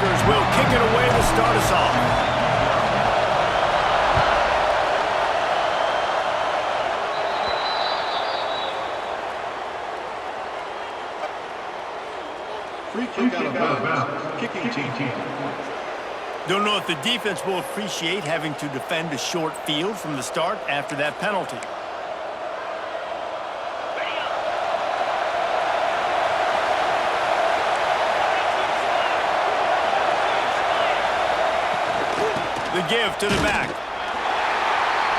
Huskers will kick it away to start us off. Free kick out of bounds. Kicking team. Don't know if the defense will appreciate having to defend a short field from the start after that penalty. The give to the back.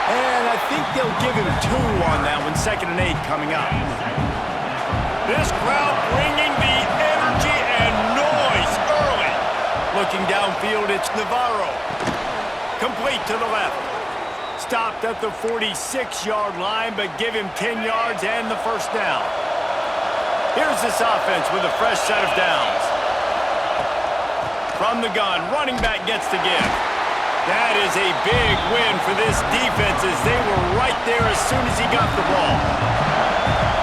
And I think they'll give him 2 on that one. 2nd and 8 coming up. This crowd bringing the energy and noise early. Looking downfield, it's Navarro. Complete to the left. Stopped at the 46-yard line, but give him 10 yards and the first down. Here's this offense with a fresh set of downs. From the gun, running back gets the give. That is a big win for this defense as they were right there as soon as he got the ball.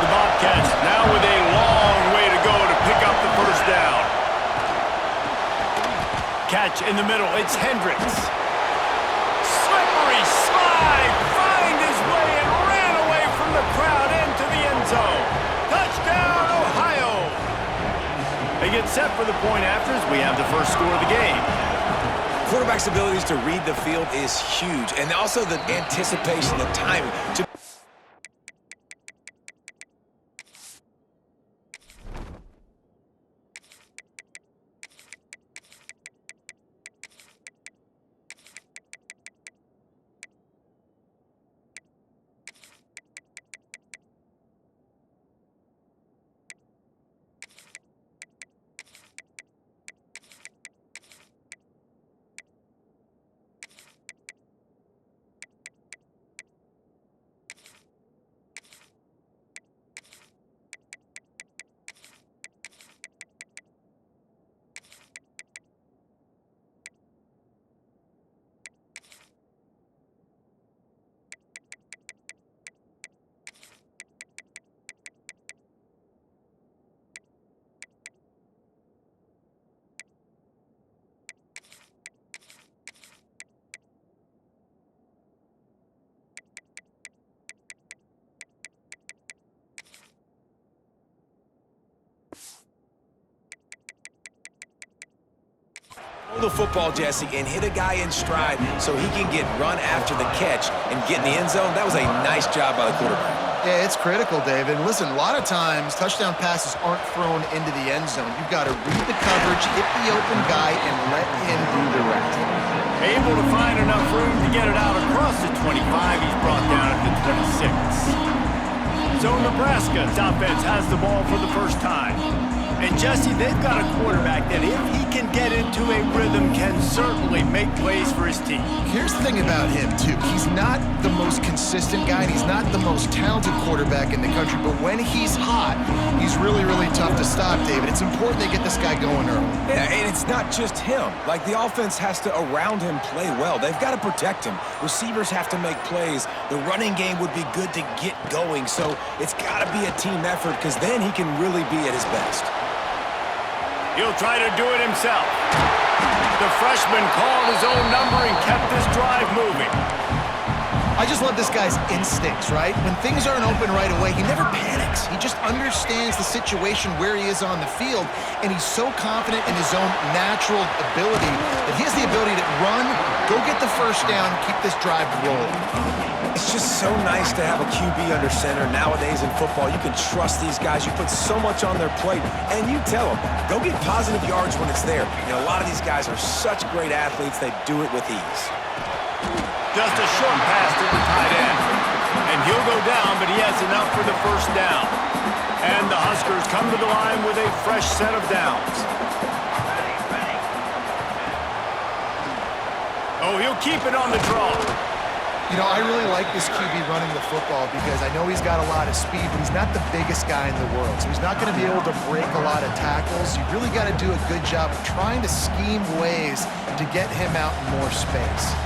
The Bobcats now with a long way to go to pick up the first down. Catch in the middle, it's Hendricks. Slippery slide, find his way and ran away from the crowd into the end zone. Touchdown, Ohio! They get set for the point after as we have the first score of the game. Quarterback's abilities to read the field is huge, and also the anticipation, the timing. The football, Jesse, and hit a guy in stride so he can get run after the catch and get in the end zone. That was a nice job by the quarterback. Yeah, it's critical, David. Listen, a lot of times touchdown passes aren't thrown into the end zone. You've got to read the coverage, hit the open guy, and let him do the rest. Able to find enough room to get it out across the 25. He's brought down at the 26. So Nebraska's offense has the ball for the first time. And Jesse, they've got a quarterback that if he can get into a rhythm can certainly make plays for his team. Here's the thing about him, too. He's not the most consistent guy, and he's not the most talented quarterback in the country, but when he's hot, he's really, really tough to stop, David. It's important they get this guy going early. Yeah, and it's not just him. Like, the offense has to, around him, play well. They've got to protect him. Receivers have to make plays. The running game would be good to get going, so it's got to be a team effort because then he can really be at his best. He'll try to do it himself. The freshman called his own number and kept this drive moving. I just love this guy's instincts, right? When things aren't open right away, he never panics. He just understands the situation where he is on the field, and he's so confident in his own natural ability that he has the ability to run, go get the first down, keep this drive rolling. It's just so nice to have a QB under center nowadays in football. You can trust these guys. You put so much on their plate, and you tell them, go get positive yards when it's there. You know, a lot of these guys are such great athletes, they do it with ease. Just a short pass to the tight end. And he'll go down, but he has enough for the first down. And the Huskers come to the line with a fresh set of downs. Oh, he'll keep it on the draw. You know, I really like this QB running the football because I know he's got a lot of speed, but he's not the biggest guy in the world. So he's not going to be able to break a lot of tackles. You really got to do a good job of trying to scheme ways to get him out in more space.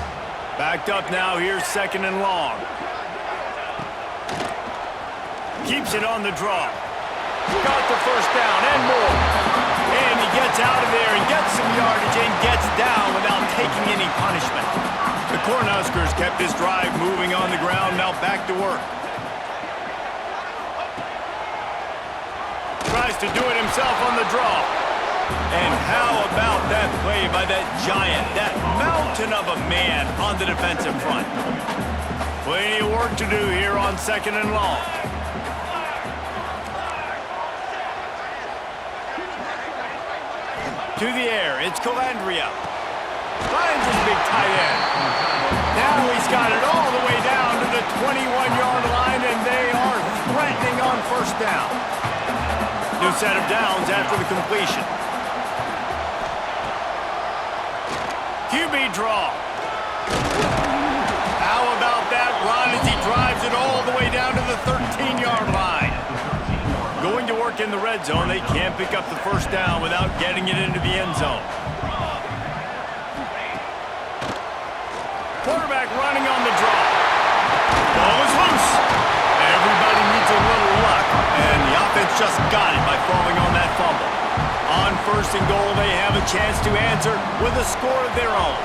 Backed up now, here's 2nd and long. Keeps it on the draw. Got the first down and more. And he gets out of there and gets some yardage and This drive moving on the ground, now back to work. Tries to do it himself on the draw. And how about that play by that giant, that mountain of a man on the defensive front? Plenty of work to do here on 2nd and long. To the air, it's Colandrea. Finds his big tight end. Now he's got it all the way down to the 21-yard line, and they are threatening on 1st down. New set of downs after the completion. QB draw. How about that run as he drives it all the way down to the 13-yard line? Going to work in the red zone, they can't pick up the 1st down without getting it into the end zone. Quarterback running on the draw. Ball is loose. Everybody needs a little luck, and the offense just got it by falling on that fumble. On 1st and goal, they have a chance to answer with a score of their own.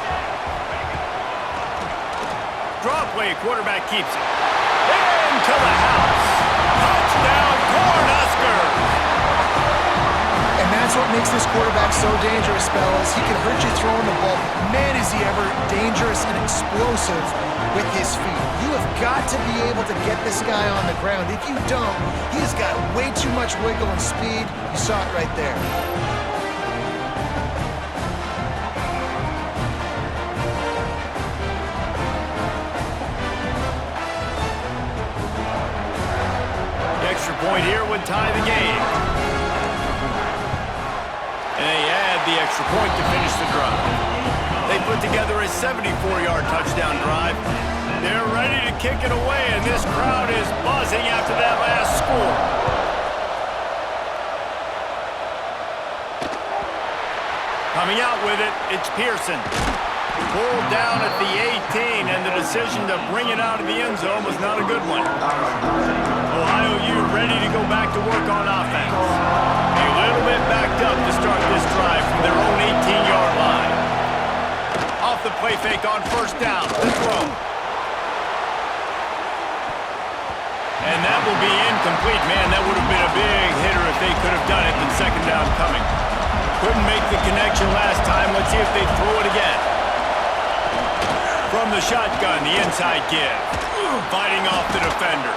Draw play, quarterback keeps it. Into the house. Touchdown, Husker! And that's what makes this quarterback so dangerous, fellas. He can hurt you throwing the ball. Man, is he ever dangerous and explosive with his feet. You have got to be able to get this guy on the ground. If you don't, he has got way too much wiggle and speed. You saw it right there. The extra point here would tie the game. And they add the extra point to finish the drive. They put together a 74-yard touchdown drive. They're ready to kick it away, and this crowd is buzzing after that last score. Coming out with it, it's Pearson. Pulled down at the 18, and the decision to bring it out of the end zone was not a good one. Ohio U ready to go back to work on offense. A little bit backed up to start this drive from their own 18-yard line. Off the play fake on 1st down. The throw. And that will be incomplete. Man, that would have been a big hitter if they could have done it. Then 2nd down coming. Couldn't make the connection last time. Let's see if they throw it again. From the shotgun, the inside give. Fighting off the defender.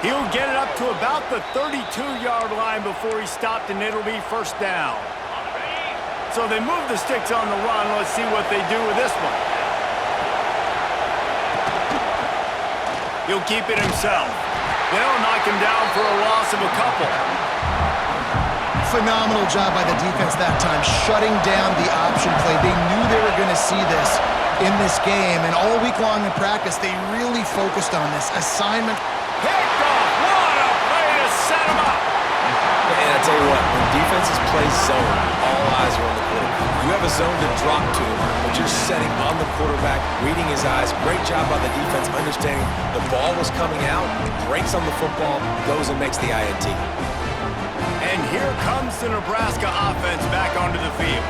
He'll get it up to about the 32-yard line before he stopped, and it'll be 1st down. So they move the sticks on the run. Let's see what they do with this one. He'll keep it himself. They'll knock him down for a loss of a couple. Phenomenal job by the defense that time, shutting down the option play. They knew they were going to see this in this game, and all week long in practice, they really focused on this assignment. Picked off. What a play to set him up. And I tell you what, when defenses play zone, all eyes are on the quarterback. You have a zone to drop to, but you're setting on the quarterback, reading his eyes. Great job by the defense, understanding the ball was coming out, breaks on the football, goes and makes the INT. And here comes the Nebraska offense back onto the field.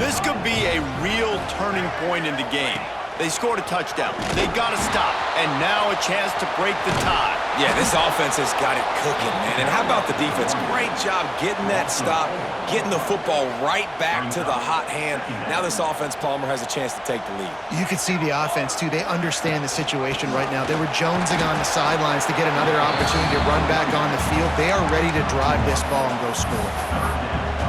This could be a real turning point in the game. They scored a touchdown. They got to stop. And now a chance to break the tie. Yeah, this offense has got it cooking, man. And how about the defense? Great job getting that stop, getting the football right back to the hot hand. Now this offense, Palmer, has a chance to take the lead. You could see the offense, too. They understand the situation right now. They were jonesing on the sidelines to get another opportunity to run back on the field. They are ready to drive this ball and go score.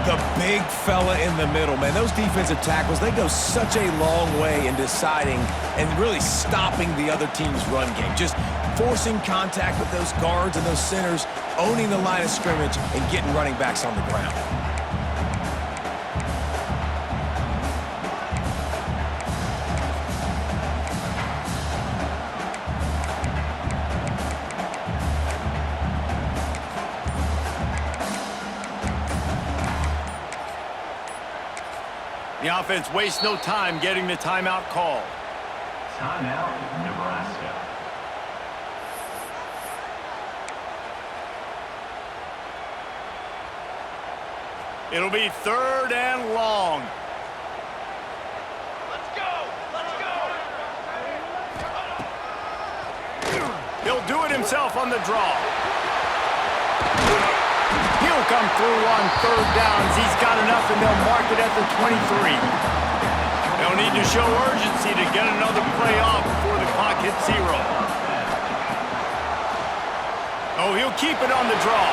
The big fella in the middle, man. Those defensive tackles, they go such a long way in deciding and really stopping the other team's run game. Just forcing contact with those guards and those centers, owning the line of scrimmage, and getting running backs on the ground. The offense wastes no time getting the timeout call. Timeout, Nebraska. It'll be 3rd and long. Let's go! Let's go! He'll do it himself on the draw. He'll come through on third downs. He's got enough, and they'll mark it at the 23. They'll need to show urgency to get another play off before the clock hits 0. Oh, he'll keep it on the draw.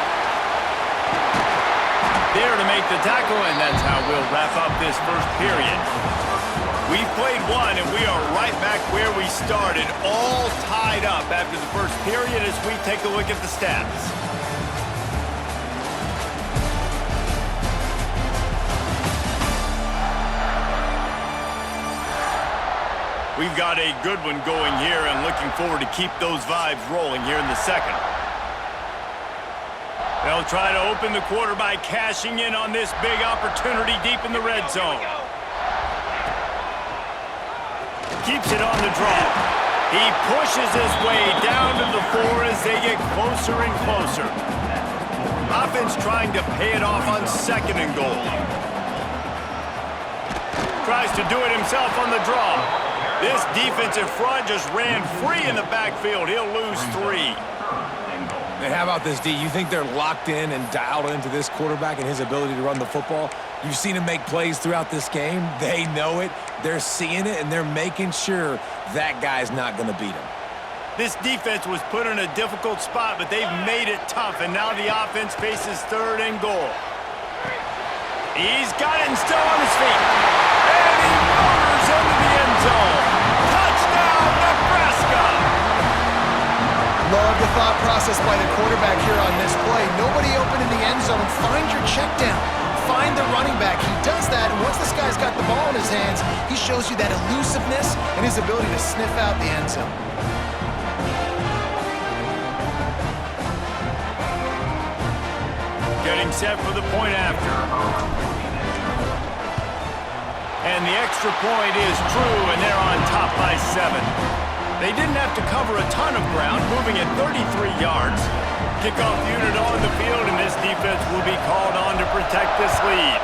There to make the tackle, and that's how we'll wrap up this first period. We've played one, and we are right back where we started, all tied up after the first period as we take a look at the stats. We've got a good one going here and looking forward to keep those vibes rolling here in the second. They'll try to open the quarter by cashing in on this big opportunity deep in the red zone. Keeps it on the draw. He pushes his way down to the 4 as they get closer and closer. Offense trying to pay it off on 2nd and goal. Tries to do it himself on the draw. This defensive front just ran free in the backfield. He'll lose 3. And how about this, D? You think they're locked in and dialed into this quarterback and his ability to run the football? You've seen him make plays throughout this game. They know it. They're seeing it, and they're making sure that guy's not going to beat him. This defense was put in a difficult spot, but they've made it tough, and now the offense faces 3rd and goal. He's got it and still on his feet. And he motors into the end zone. Touchdown, Nebraska! Love the thought process by the quarterback here on this play. Nobody open in the end zone. Find your check down. Find the running back. He does that, and once this guy's got the ball in his hands, he shows you that elusiveness and his ability to sniff out the end zone. Getting set for the point after. And the extra point is true, and they're on top by 7. They didn't have to cover a ton of ground, moving at 33 yards. Kickoff unit on the field, and this defense will be called on to protect this lead.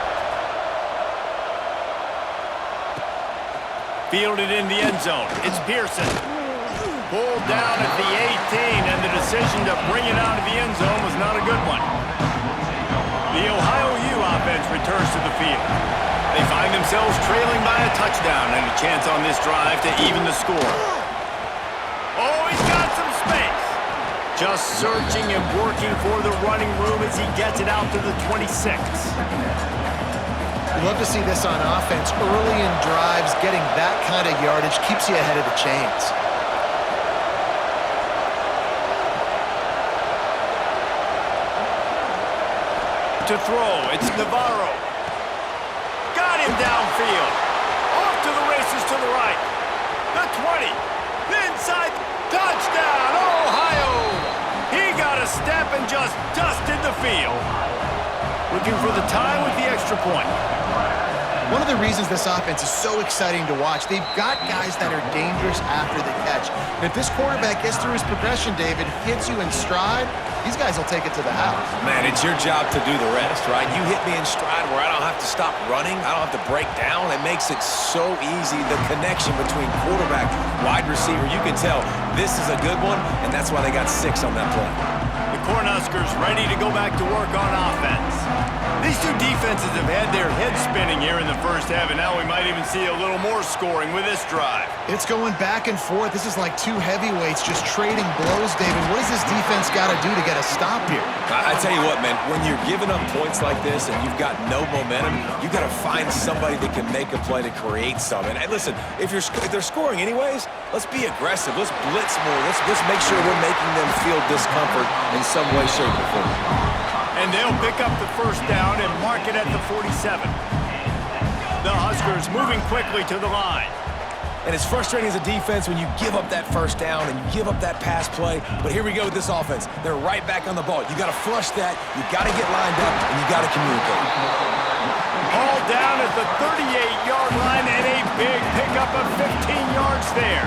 Fielded in the end zone. It's Pearson. Pulled down at the 18, and the decision to bring it out of the end zone was not a good one. The Ohio U offense returns to the field. They find themselves trailing by a touchdown and a chance on this drive to even the score. Oh, he's got some space. Just searching and working for the running room as he gets it out to the 26. Love to see this on offense. Early in drives, getting that kind of yardage keeps you ahead of the chains. To throw, it's Navarro. Got him downfield. Off to the races to the right. The 20. Inside. Touchdown, Ohio! He got a step and just dusted the field. Looking for the tie with the extra point. One of the reasons this offense is so exciting to watch, they've got guys that are dangerous after the catch. And if this quarterback gets through his progression, David, hits you in stride, these guys will take it to the house. Man, it's your job to do the rest, right? You hit me in stride where I don't have to stop running. I don't have to break down. It makes it so easy. The connection between quarterback, wide receiver, you can tell this is a good one, and that's why they got 6 on that play. The Cornhuskers ready to go back to work on offense. These two defenses have had their heads spinning here in the first half, and now we might even see a little more scoring with this drive. It's going back and forth. This is like two heavyweights just trading blows, David. What does this defense got to do to get a stop here? I tell you what, man, when you're giving up points like this and you've got no momentum, you got to find somebody that can make a play to create something. And listen, if they're scoring anyways, let's be aggressive. Let's blitz more. Let's make sure we're making them feel discomfort in some way, shape, or form. And they'll pick up the first down and mark it at the 47. The Huskers moving quickly to the line. And it's frustrating as a defense when you give up that first down and you give up that pass play. But here we go with this offense. They're right back on the ball. You got to flush that. You got to get lined up, and you got to communicate. All down at the 38-yard line, and a big pickup of 15 yards there.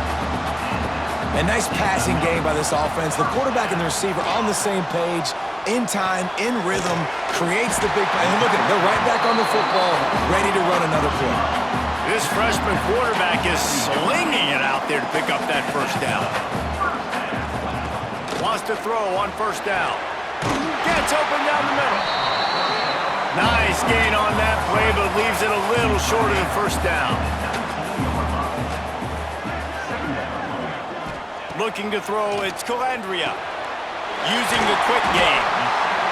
A nice passing game by this offense. The quarterback and the receiver on the same page, in time, in rhythm, creates the big play. And look at them. They're right back on the football, ready to run another play. This freshman quarterback is slinging it out there to pick up that first down. to throw on first down. Gets open down the middle. Nice gain on that play, but leaves it a little short of the first down. Looking to throw, it's Colandrea. Using the quick game.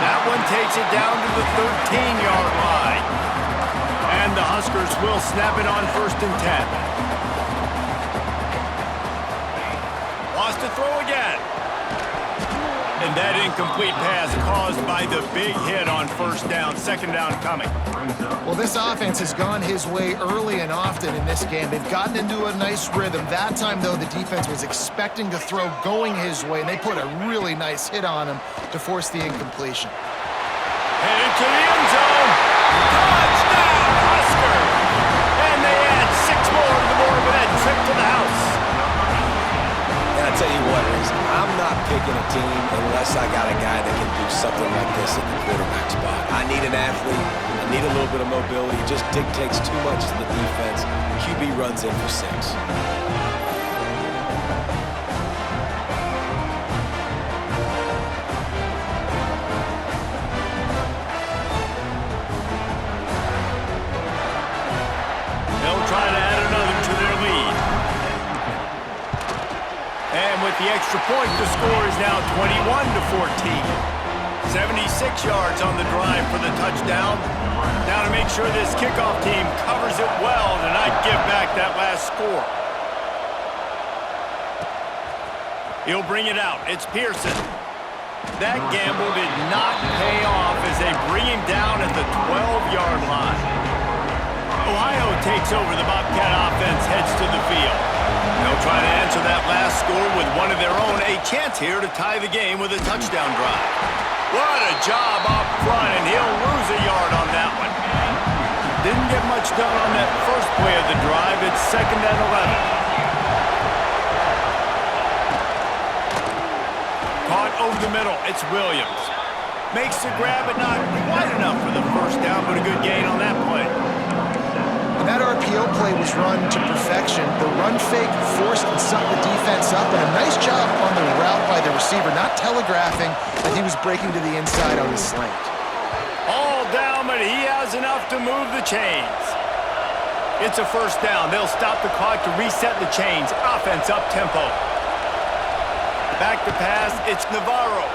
That one takes it down to the 13-yard line. And the Huskers will snap it on 1st and 10. Wants to throw again. And that incomplete pass caused by the big hit on first down. 2nd down coming. Well, this offense has gone his way early and often in this game. They've gotten into a nice rhythm. That time, though, the defense was expecting to throw going his way, and they put a really nice hit on him to force the incompletion. Headed to the end zone. Touchdown, Husker! And they add 6 more to the board with that trip to the house. And I tell you what, Reese, I'm not picking a team unless I got a guy that can do something like this at the quarterback spot. I need an athlete. I need a little bit of mobility. It just dictates too much to the defense. QB runs in for 6. They'll try to add another to their lead. And with the extra point, the score is now 21-14. 76 yards on the drive for the touchdown. Now to make sure this kickoff team covers it well to not give back that last score. He'll bring it out. It's Pearson. That gamble did not pay off as they bring him down at the 12-yard line. Ohio takes over. The Bobcat offense heads to the field. They'll try to answer that last score with one of their own. A chance here to tie the game with a touchdown drive. What a job up front, and he'll lose a yard on that one. Didn't get much done on that first play of the drive. It's 2nd and 11. Caught over the middle. It's Williams. Makes the grab, but not quite enough for the first down, but a good gain on that play. And that RPO play was run to perfection. The run fake forced and sucked the defense up, and a nice job on the route by the receiver, not telegraphing that he was breaking to the inside on the slant. All down, but he has enough to move the chains. It's a first down. They'll stop the clock to reset the chains. Offense up tempo. Back to pass. It's Navarro.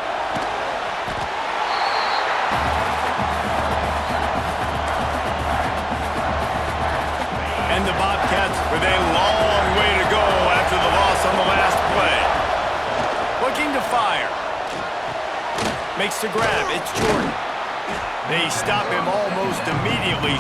And the Bobcats with a long way to go after the loss on the last play. Looking to fire. Makes the grab. It's Jordan. They stop him almost immediately.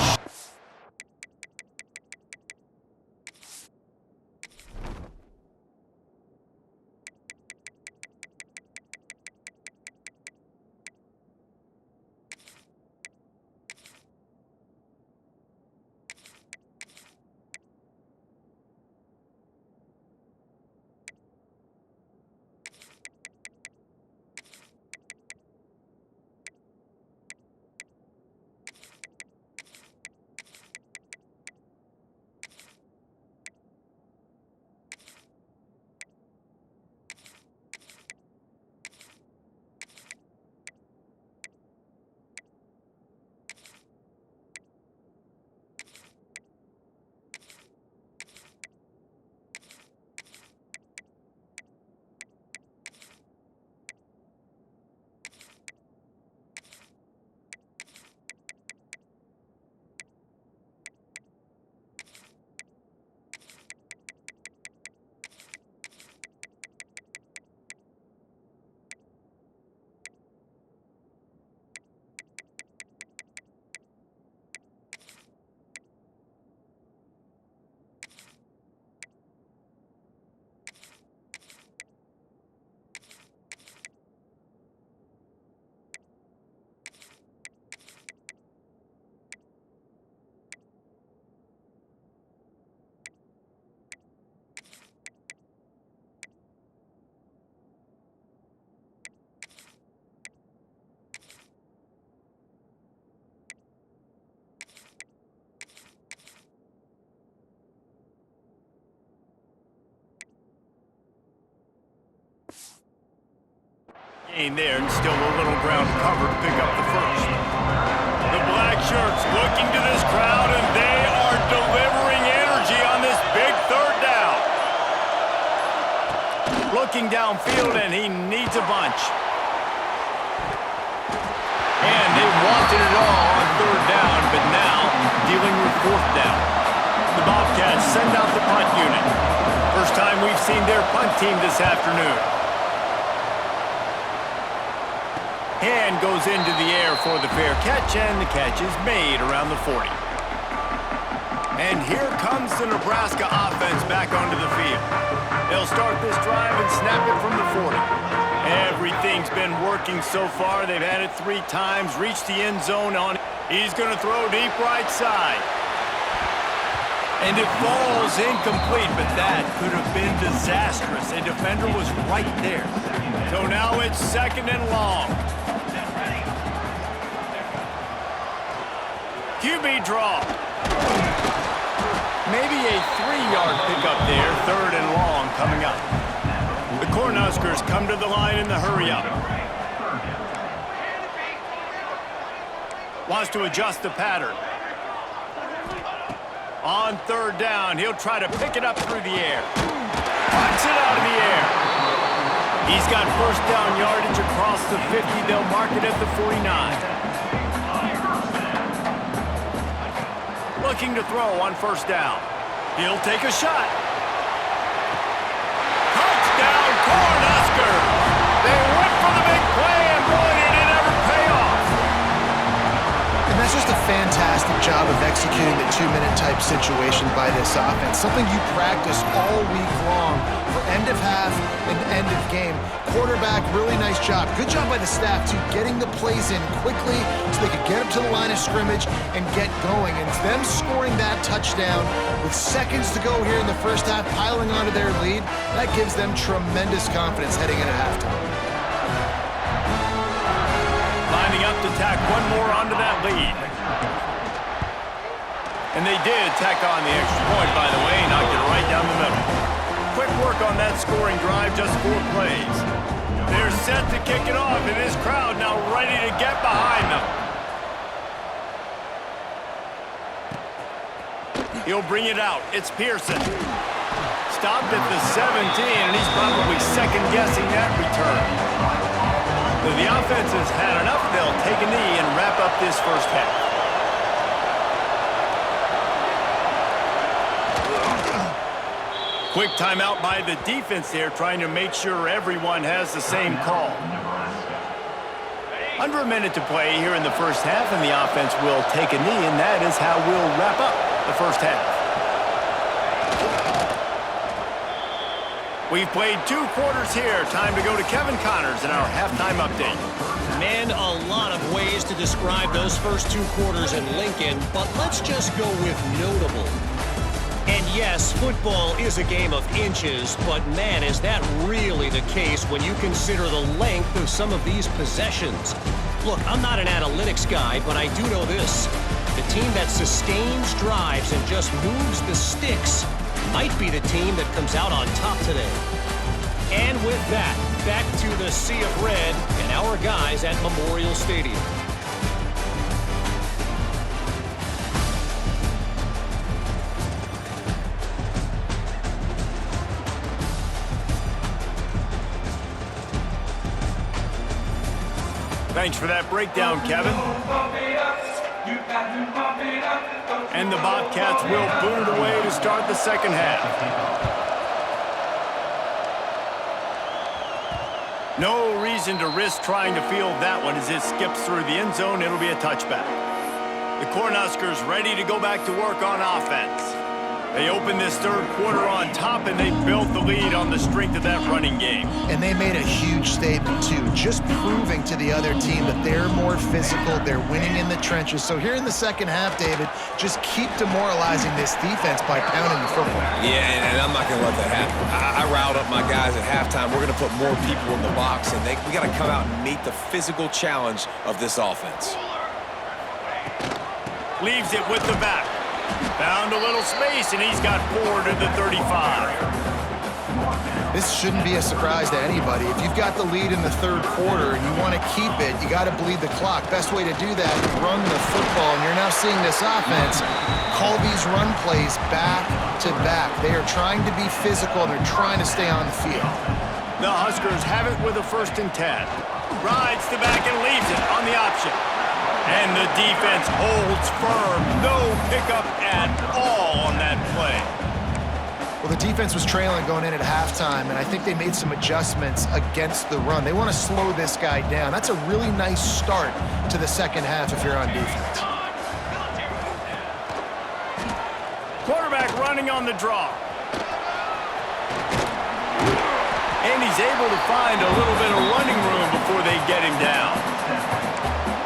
In there, and still a little ground to cover to pick up the first. The black shirts looking to this crowd, and they are delivering energy on this big third down. Looking downfield, and he needs a bunch. And they wanted it all on third down, but now dealing with fourth down. The Bobcats send out the punt unit. First time we've seen their punt team this afternoon. Hand goes into the air for the fair catch, and the catch is made around the 40. And here comes the Nebraska offense back onto the field. They'll start this drive and snap it from the 40. Everything's been working so far. They've had it 3 times, reached the end zone on it. He's going to throw deep right side. And it falls incomplete, but that could have been disastrous. A defender was right there. So now it's second and long. QB draw. Maybe a 3-yard pickup there, third and long coming up. The Cornhuskers come to the line in the hurry-up. Wants to adjust the pattern. On third down, he'll try to pick it up through the air. Puts it out of the air. He's got first down yardage across the 50. They'll mark it at the 49. Looking to throw on first down. He'll take a shot. Touchdown, Cornhuskers! They went for the big play, and boy, did it ever pay off. And that's just a fantastic job of executing the 2-minute type situation by this offense. Something you practice all week long for end of half and end of game. Quarterback, really nice job. Good job by the staff, too, getting the plays in quickly so they could get up to the line of scrimmage and get going. And them scoring that touchdown with seconds to go here in the first half, piling onto their lead, that gives them tremendous confidence heading into halftime. Lining up to tack one more onto that lead. And they did tack on the extra point, by the way, knocked it right down the middle. Quick work on that scoring drive, just 4 plays. They're set to kick it off, and this crowd now ready to get behind them. He'll bring it out. It's Pearson. Stopped at the 17, and he's probably second-guessing that return. If the offense has had enough, they'll take a knee and wrap up this first half. Quick timeout by the defense there, trying to make sure everyone has the same call. Under a minute to play here in the first half, and the offense will take a knee, and that is how we'll wrap up the first half. We've played 2 quarters here. Time to go to Kevin Connors in our halftime update. Man, a lot of ways to describe those first 2 quarters in Lincoln, but let's just go with notable. And yes, football is a game of inches, but man, is that really the case when you consider the length of some of these possessions. Look, I'm not an analytics guy, but I do know this. The team that sustains drives and just moves the sticks might be the team that comes out on top today. And with that, back to the sea of red and our guys at Memorial Stadium. Thanks for that breakdown, Kevin. And the Bobcats will boot it away to start the second half. No reason to risk trying to field that one as it skips through the end zone. It'll be a touchback. The Cornhuskers ready to go back to work on offense. They opened this third quarter on top, and they built the lead on the strength of that running game. And they made a huge statement, too, just proving to the other team that they're more physical, they're winning in the trenches. So here in the second half, David, just keep demoralizing this defense by pounding the football. Yeah, and I'm not going to let that happen. I riled up my guys at halftime. We're going to put more people in the box, and we got to come out and meet the physical challenge of this offense. Leaves it with the back. Found a little space, and he's got 4 to the 35. This shouldn't be a surprise to anybody. If you've got the lead in the third quarter and you want to keep it, you got to bleed the clock. Best way to do that, run the football. And you're now seeing this offense call these run plays back to back. They are trying to be physical, and they're trying to stay on the field. The Huskers have it with a 1st and 10. Rides the back and leaves it on the option. And the defense holds firm. No pickup at all on that play. Well, the defense was trailing going in at halftime, and I think they made some adjustments against the run. They want to slow this guy down. That's a really nice start to the second half if you're on defense. Quarterback running on the draw. And he's able to find a little bit of running room before they get him down.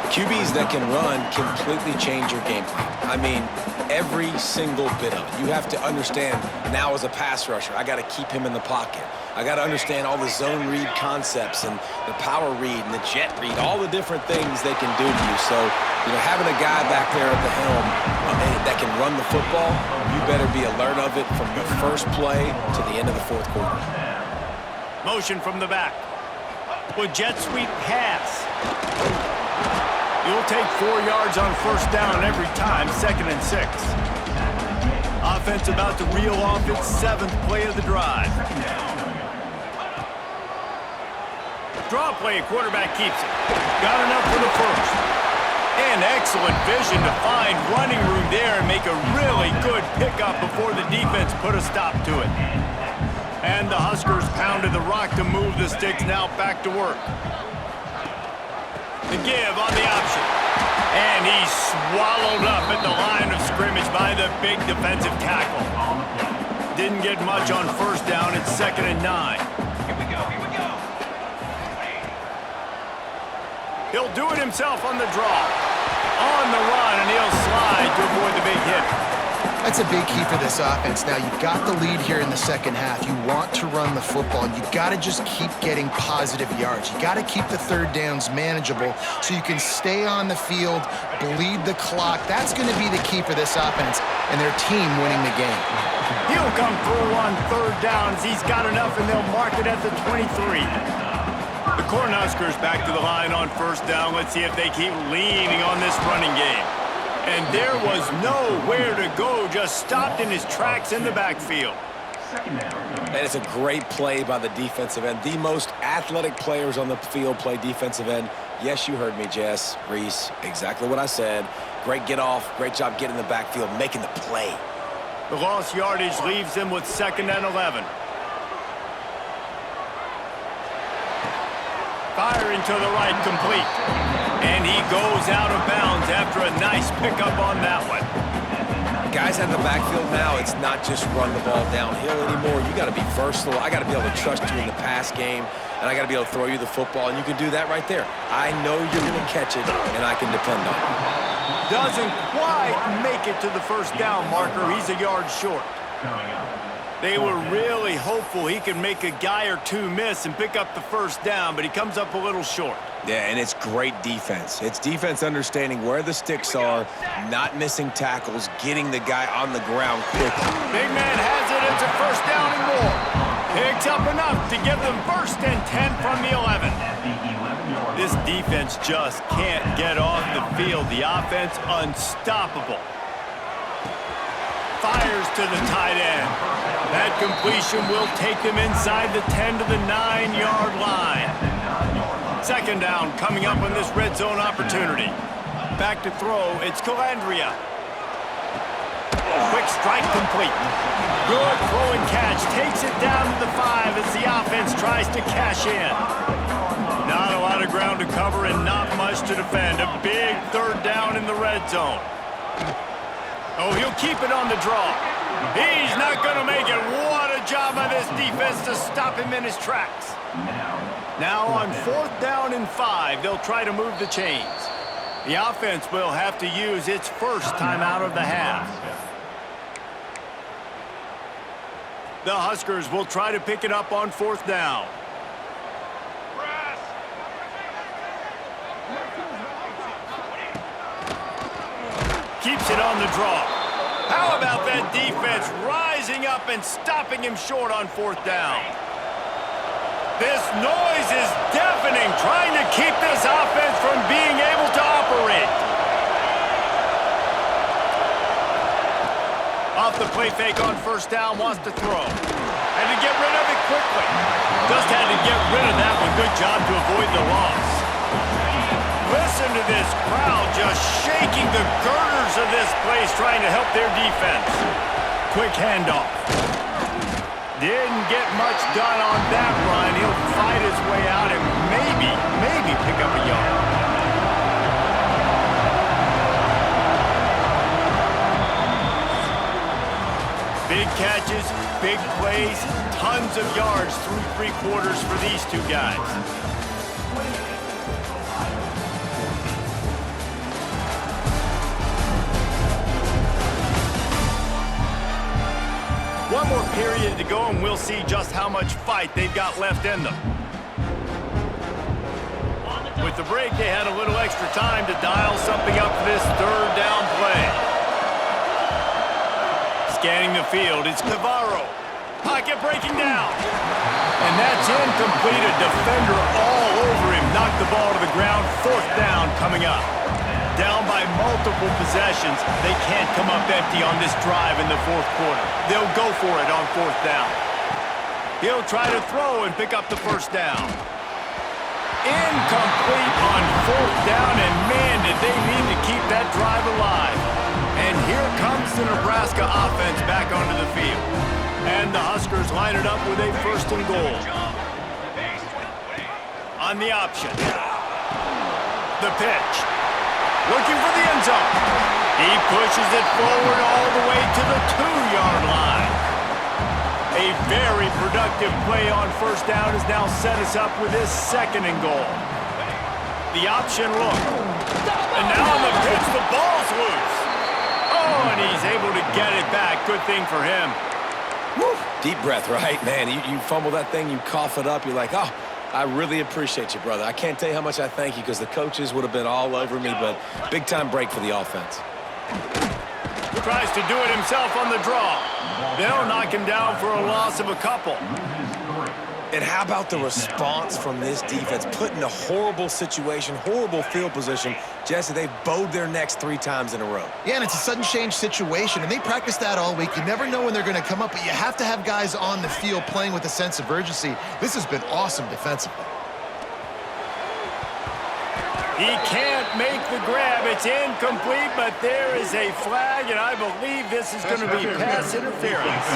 QBs that can run completely change your game plan. I mean, every single bit of it. You have to understand now as a pass rusher, I got to keep him in the pocket. I got to understand all the zone read concepts and the power read and the jet read, all the different things they can do to you. So, having a guy back there at the helm that can run the football, you better be alert of it from the first play to the end of the fourth quarter. Motion from the back. With jet sweep pass. You'll take 4 yards on 1st down every time, 2nd and 6. Offense about to reel off its 7th play of the drive. Draw play, quarterback keeps it. Got enough for the 1st. And excellent vision to find running room there and make a really good pickup before the defense put a stop to it. And the Huskers pounded the rock to move the sticks now back to work. The give on the option. And he's swallowed up at the line of scrimmage by the big defensive tackle. Didn't get much on 1st down. It's 2nd and 9. Here we go. He'll do it himself on the draw. On the run, and he'll slide to avoid the big hit. That's a big key for this offense. Now, you've got the lead here in the second half. You want to run the football. You've got to just keep getting positive yards. You got to keep the 3rd downs manageable so you can stay on the field, bleed the clock. That's going to be the key for this offense and their team winning the game. He'll come through on 3rd downs. He's got enough, and they'll mark it at the 23. The Cornhuskers back to the line on 1st down. Let's see if they keep leaning on this running game. And there was nowhere to go, just stopped in his tracks in the backfield. And it's a great play by the defensive end. The most athletic players on the field play defensive end. Yes, you heard me, Jess, Reese, exactly what I said. Great get off, great job getting in the backfield, making the play. The lost yardage leaves them with 2nd and 11. Firing to the right, complete. And he goes out of bounds after a nice pickup on that one. Guys have the backfield now. It's not just run the ball downhill anymore. You got to be versatile. I got to be able to trust you in the pass game, and I got to be able to throw you the football, and you can do that right there. I know you're going to catch it, and I can depend on it. Doesn't quite make it to the 1st down marker. He's a yard short. They were really hopeful he could make a guy or two miss and pick up the 1st down, but he comes up a little short. Yeah, and it's great defense. It's defense understanding where the sticks are, not missing tackles, getting the guy on the ground quickly. Big man has it. It's a 1st down and more. Picks up enough to give them 1st and 10 from the 11. This defense just can't get off the field. The offense unstoppable. Fires to the tight end. That completion will take them inside the 10 to the 9-yard line. 2nd down coming up on this red zone opportunity. Back to throw, it's Colandrea. Quick strike complete. Good throw and catch. Takes it down to the 5 as the offense tries to cash in. Not a lot of ground to cover and not much to defend. A big 3rd down in the red zone. Oh, he'll keep it on the draw. He's not going to make it. What a job by this defense to stop him in his tracks. Now on 4th down and 5, they'll try to move the chains. The offense will have to use its 1st timeout of the half. The Huskers will try to pick it up on 4th down. Keeps it on the draw. How about that defense rising up and stopping him short on fourth down? This noise is deafening, trying to keep this offense from being able to operate. Off the play fake on first down, wants to throw. Had to get rid of it quickly. Just had to get rid of that one. Good job to avoid the loss. Listen to this crowd just shaking the girders of this place, trying to help their defense. Quick handoff. Didn't get much done on that run. He'll fight his way out and maybe pick up a yard. Big catches, big plays, tons of yards through three quarters for these two guys. One more period to go, and we'll see just how much fight they've got left in them. With the break, they had a little extra time to dial something up for this third down play. Scanning the field, it's Navarro. Pocket breaking down. And that's incomplete. A defender all over him. Knocked the ball to the ground. Fourth down coming up. Down by multiple possessions. They can't come up empty on this drive in the fourth quarter. They'll go for it on fourth down. He'll try to throw and pick up the first down. Incomplete on fourth down, and man, did they need to keep that drive alive. And here comes the Nebraska offense back onto the field. And the Huskers line it up with a first and goal. On the option. The pitch. Looking for the end zone. He pushes it forward all the way to the 2-yard line. A very productive play on first down has now set us up with this second and goal. The option look. And now on the pitch, the ball's loose. Oh, and he's able to get it back. Good thing for him. Woo. Deep breath, right? Man, you fumble that thing, you cough it up, you're like, oh, I really appreciate you, brother. I can't tell you how much I thank you because the coaches would have been all over me, but big-time break for the offense. Tries to do it himself on the draw. They'll knock him down for a loss of a couple. And how about the response from this defense? Put in a horrible situation, horrible field position. Jesse, they've bowed their necks 3 times in a row. Yeah, and it's a sudden change situation, and they practice that all week. You never know when they're going to come up, but you have to have guys on the field playing with a sense of urgency. This has been awesome defensively. He can't make the grab. It's incomplete, but there is a flag, and I believe this is going to be pass interference.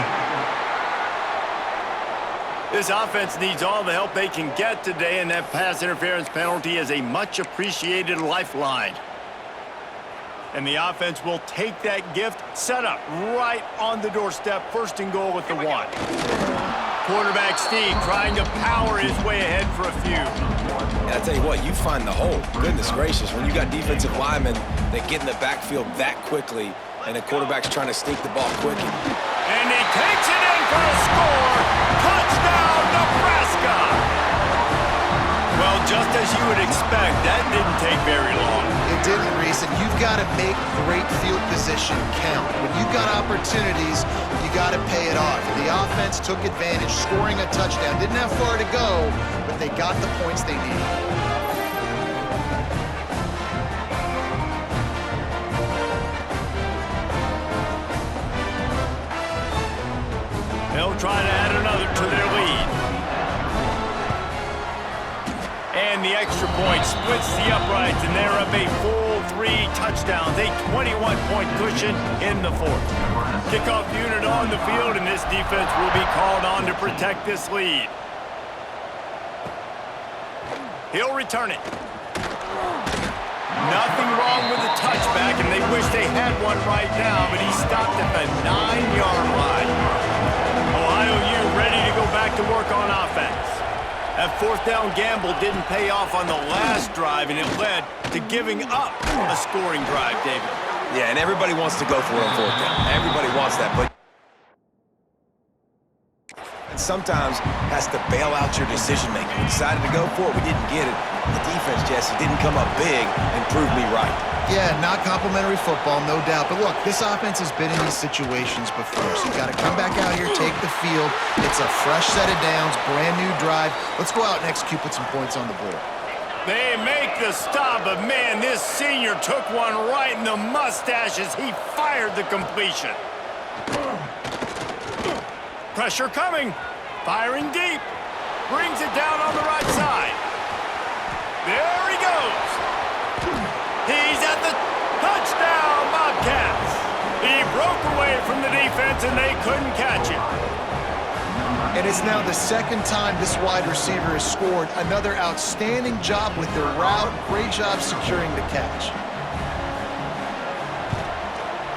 This offense needs all the help they can get today, and that pass interference penalty is a much-appreciated lifeline. And the offense will take that gift, set up right on the doorstep, first and goal at the 1. Quarterback Steve trying to power his way ahead for a few. And I tell you what, you find the hole. Goodness gracious, when you got defensive linemen that get in the backfield that quickly, and the quarterback's trying to sneak the ball quick. And he takes it in for a score. Touchdown, Nebraska! Well, just as you would expect, that didn't take very long. It didn't, Reese, and you've got to make great field position count. When you've got opportunities, you got to pay it off. And the offense took advantage, scoring a touchdown. Didn't have far to go, but they got the points they needed. They'll try to add another to their lead. And the extra point splits the uprights, and they're up a full 3 touchdowns, a 21-point cushion in the fourth. Kickoff unit on the field, and this defense will be called on to protect this lead. He'll return it. Nothing wrong with the touchback, and they wish they had one right now, but he stopped at the 9-yard line. Ohio U ready to go back to work on offense. That fourth down gamble didn't pay off on the last drive, and it led to giving up a scoring drive, David. Yeah, and everybody wants to go for it on fourth down. Everybody wants that, but offense sometimes has to bail out your decision-making. We decided to go for it. We didn't get it. The defense, Jesse, didn't come up big and prove me right. Yeah, not complimentary football, no doubt. But look, this offense has been in these situations before, so you got to come back out here, take the field. It's a fresh set of downs, brand new drive. Let's go out and execute, put some points on the board. They make the stop, but man, this senior took one right in the mustache as he fired the completion. Pressure coming. Firing deep. Brings it down on the right side. There he goes. He's at the touchdown, Bobcats. He broke away from the defense, and they couldn't catch him. And it's now the second time this wide receiver has scored. Another outstanding job with their route. Great job securing the catch.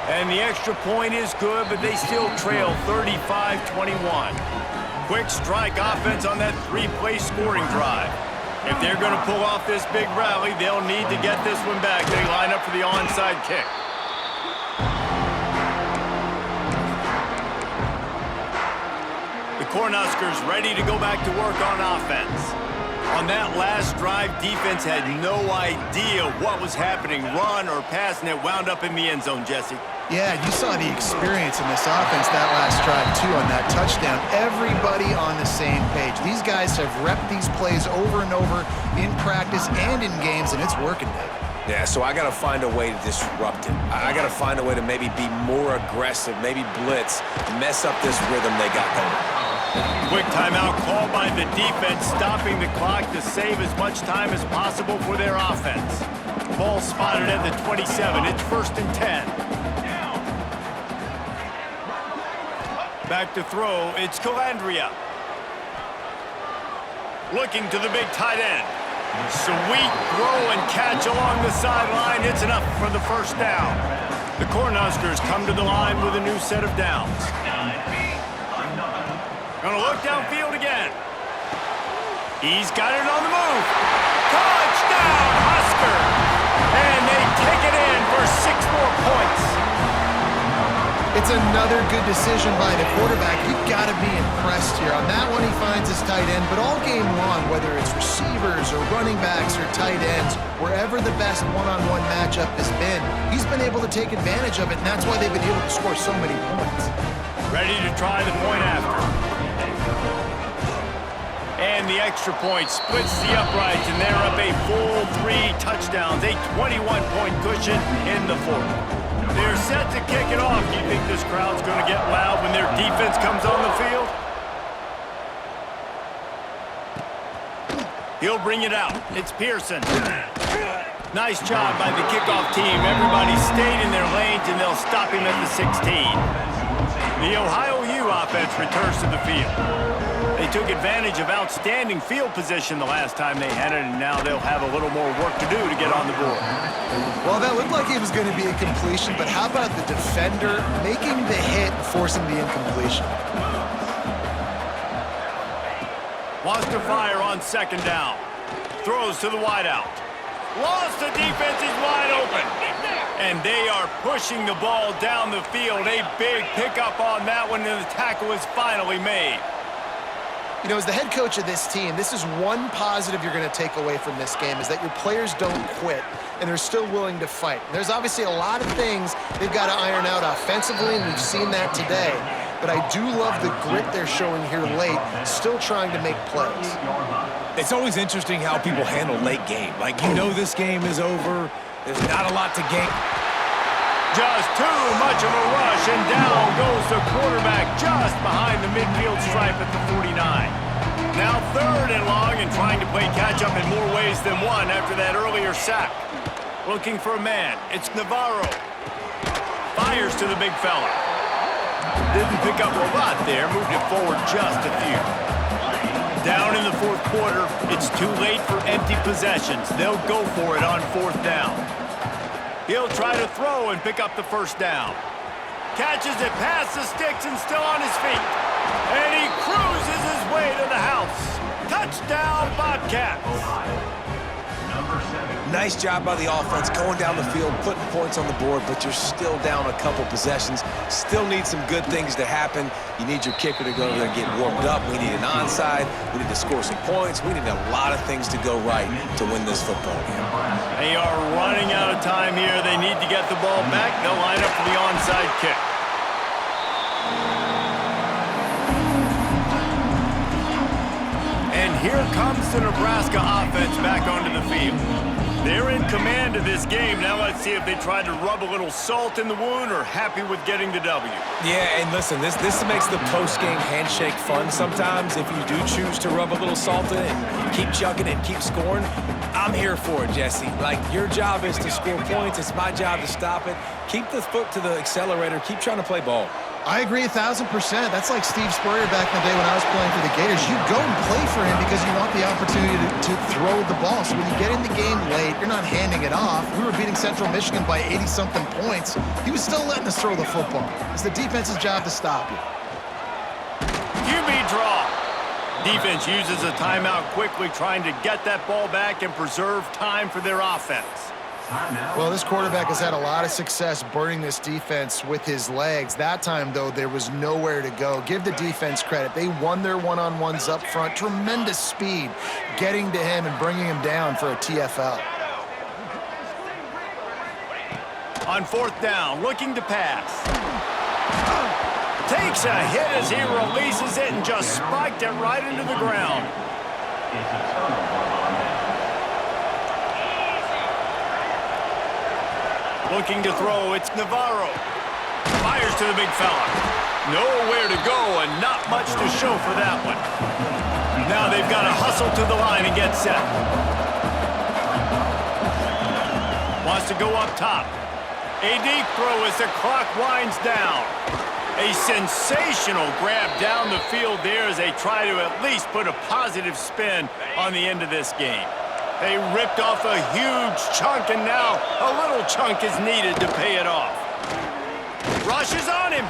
And the extra point is good, but they still trail 35-21. Quick strike offense on that three-play scoring drive. If they're going to pull off this big rally, they'll need to get this one back. They line up for the onside kick. The Cornhuskers ready to go back to work on offense. On that last drive, defense had no idea what was happening, run or pass, and it wound up in the end zone, Jesse. Yeah, you saw the experience in this offense that last drive, too, on that touchdown. Everybody on the same page. These guys have repped these plays over and over in practice and in games, and it's working, Dave. Yeah, so I got to find a way to disrupt it. I got to find a way to maybe be more aggressive, maybe blitz, mess up this rhythm they got going. Quick timeout called by the defense, stopping the clock to save as much time as possible for their offense. Ball spotted at the 27. It's 1st and 10. Back to throw, it's Colandrea. Looking to the big tight end. Sweet throw and catch along the sideline. It's enough for the first down. The Cornhuskers come to the line with a new set of downs. Gonna look downfield again. He's got it on the move. Touchdown, Husker! And they take it in for 6 more points. It's another good decision by the quarterback. You've got to be impressed here. On that one, he finds his tight end, but all game long, whether it's receivers or running backs or tight ends, wherever the best one-on-one matchup has been, he's been able to take advantage of it, and that's why they've been able to score so many points. Ready to try the point after. And the extra point splits the uprights, and they're up a full 3 touchdowns, a 21-point cushion in the fourth. They're set to kick it off. Do you think this crowd's going to get loud when their defense comes on the field? He'll bring it out. It's Pearson. Nice job by the kickoff team. Everybody stayed in their lanes, and they'll stop him at the 16. The Ohio U offense returns to the field. They took advantage of outstanding field position the last time they had it, and now they'll have a little more work to do to get on the board. Well, that looked like it was going to be a completion, but how about the defender making the hit and forcing the incompletion? Wants to fire on 2nd down. Throws to the wideout. Lost the defense is wide open. And they are pushing the ball down the field. A big pickup on that one, and the tackle is finally made. You know, as the head coach of this team, this is one positive you're going to take away from this game, is that your players don't quit, and they're still willing to fight. There's obviously a lot of things they've got to iron out offensively, and we've seen that today. But I do love the grit they're showing here late, still trying to make plays. It's always interesting how people handle late game. Like, you know this game is over. There's not a lot to gain. Just too much of a rush, and down goes the quarterback just behind the midfield stripe at the 49. Now 3rd and long, and trying to play catch-up in more ways than one after that earlier sack. Looking for a man. It's Navarro. Fires to the big fella. Didn't pick up a lot there, moved it forward just a few. Down in the 4th quarter, it's too late for empty possessions. They'll go for it on 4th down. He'll try to throw and pick up the 1st down. Catches it past the sticks and still on his feet. And he cruises his way to the house. Touchdown, Bobcats. Number 7. Nice job by the offense going down the field, putting points on the board, but you're still down a couple possessions. Still need some good things to happen. You need your kicker to go over there and get warmed up. We need an onside. We need to score some points. We need a lot of things to go right to win this football game. They are running out of time here. They need to get the ball back. They'll line up for the onside kick. And here comes the Nebraska offense back onto the field. They're in command of this game. Now let's see if they tried to rub a little salt in the wound or happy with getting the W. Yeah, and listen, this makes the post-game handshake fun sometimes. If you do choose to rub a little salt in it and keep chucking and keep scoring, I'm here for it, Jesse. Like, your job is to score points. It's my job to stop it. Keep the foot to the accelerator. Keep trying to play ball. I agree 1,000%. That's like Steve Spurrier back in the day when I was playing for the Gators. You go and play for him because you want the opportunity to throw the ball. So when you get in the game late, you're not handing it off. We were beating Central Michigan by 80-something points. He was still letting us throw the football. It's the defense's job to stop you. QB draw. Defense uses a timeout quickly, trying to get that ball back and preserve time for their offense. Well, this quarterback has had a lot of success burning this defense with his legs. That time, though, there was nowhere to go. Give the defense credit. They won their one-on-ones up front. Tremendous speed getting to him and bringing him down for a TFL. On 4th down, looking to pass. Takes a hit as he releases it and just spiked it right into the ground. It's a turnover on that. Looking to throw, it's Navarro. Fires to the big fella. Nowhere to go and not much to show for that one. Now they've got to hustle to the line and get set. Wants to go up top. A deep throw as the clock winds down. A sensational grab down the field there as they try to at least put a positive spin on the end of this game. They ripped off a huge chunk, and now a little chunk is needed to pay it off. Rushes on him.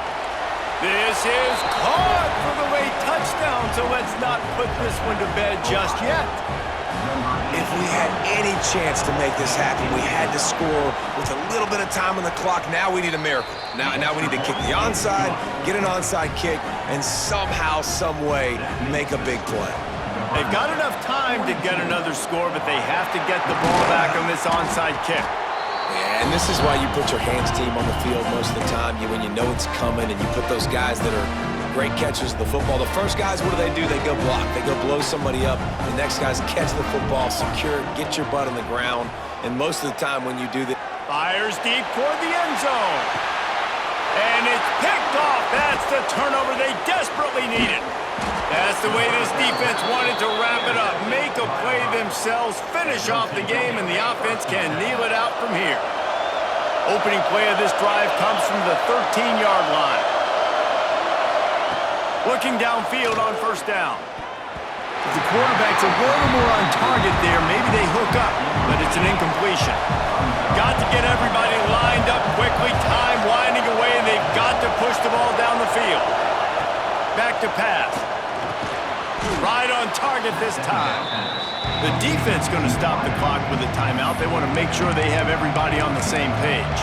This is caught for the late touchdown, so let's not put this one to bed just yet. If we had any chance to make this happen, we had to score with a little bit of time on the clock. Now we need a miracle. Now we need to kick the onside, get an onside kick, and somehow, some way, make a big play. They've got enough time to get another score, but they have to get the ball back on this onside kick. Yeah, and this is why you put your hands team on the field most of the time. When you know it's coming, and you put those guys that are great catchers of the football. The first guys, what do? They go block. They go blow somebody up. The next guys catch the football, secure it, get your butt on the ground. And most of the time when you do that... Fires deep toward the end zone. And it's picked off. That's the turnover they desperately needed. That's the way this defense wanted to wrap it up. Make a play themselves, finish off the game, and the offense can kneel it out from here. Opening play of this drive comes from the 13-yard line. Looking downfield on 1st down. If the quarterback's a little more on target there, maybe they hook up, but it's an incompletion. Got to get everybody lined up quickly, time winding away, and they've got to push the ball down the field. Back to pass. Right on target this time. The defense going to stop the clock with a timeout. They want to make sure they have everybody on the same page.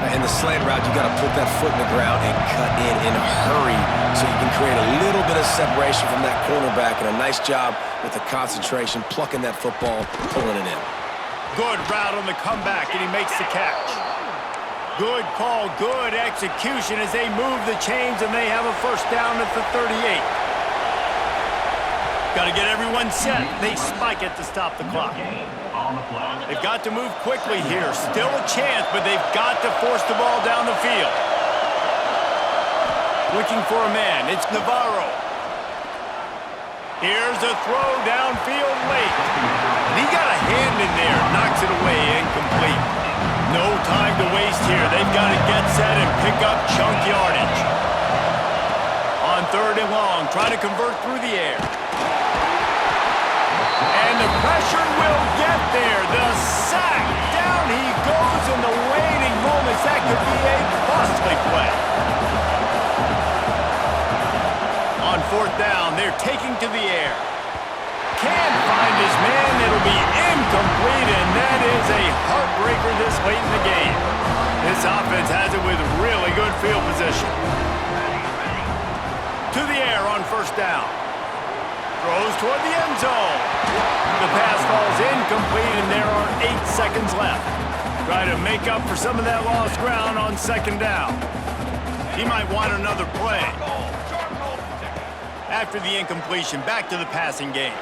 In the slant route, you got to put that foot in the ground and cut in a hurry so you can create a little bit of separation from that cornerback, and a nice job with the concentration, plucking that football, pulling it in. Good route on the comeback, and he makes the catch. Good call, good execution as they move the chains, and they have a 1st down at the 38. Got to get everyone set. They spike it to stop the clock. They've got to move quickly here. Still a chance, but they've got to force the ball down the field. Looking for a man. It's Navarro. Here's a throw downfield late. He got a hand in there. Knocks it away. Incomplete. No time to waste here. They've got to get set and pick up chunk yardage. On 3rd and long, trying to convert through the air. And the pressure will get there. The sack. Down he goes in the waning moments. That could be a costly play. On 4th down, they're taking to the air. Can't find his man. It'll be incomplete. incomplete, and that is a heartbreaker this late in the game. This offense has it with really good field position. To the air on first down. Throws toward the end zone. The pass falls incomplete, and there are 8 seconds left. Try to make up for some of that lost ground on second down. He might want another play. After the incompletion, back to the passing game.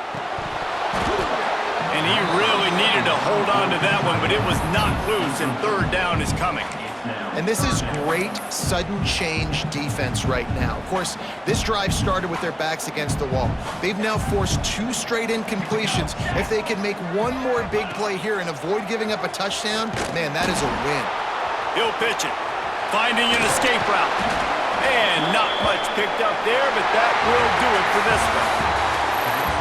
And he really needed to hold on to that one, but it was not loose, and third down is coming. And this is great sudden change defense right now. Of course, this drive started with their backs against the wall. They've now forced 2 straight incompletions. If they can make one more big play here and avoid giving up a touchdown, man, that is a win. He'll pitch it, finding an escape route. And not much picked up there, but that will do it for this one.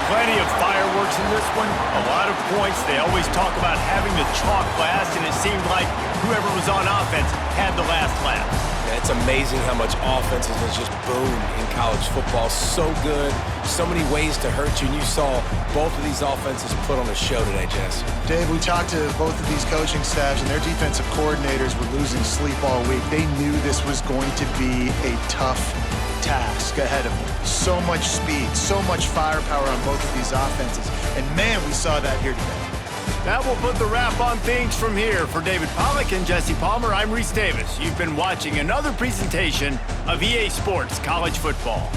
Plenty of fireworks in this one, a lot of points. They always talk about having the chalk last, and it seemed like whoever was on offense had the last laugh. Yeah, it's amazing how much offense has just boomed in college football. So good, so many ways to hurt you, and you saw both of these offenses put on a show today, Jess. Dave, we talked to both of these coaching staffs, and their defensive coordinators were losing sleep all week. They knew this was going to be a tough task ahead of them. So much speed, so much firepower on both of these offenses. And man, we saw that here today. That will put the wrap on things from here. For David Pollack and Jesse Palmer, I'm Reese Davis. You've been watching another presentation of EA Sports College Football.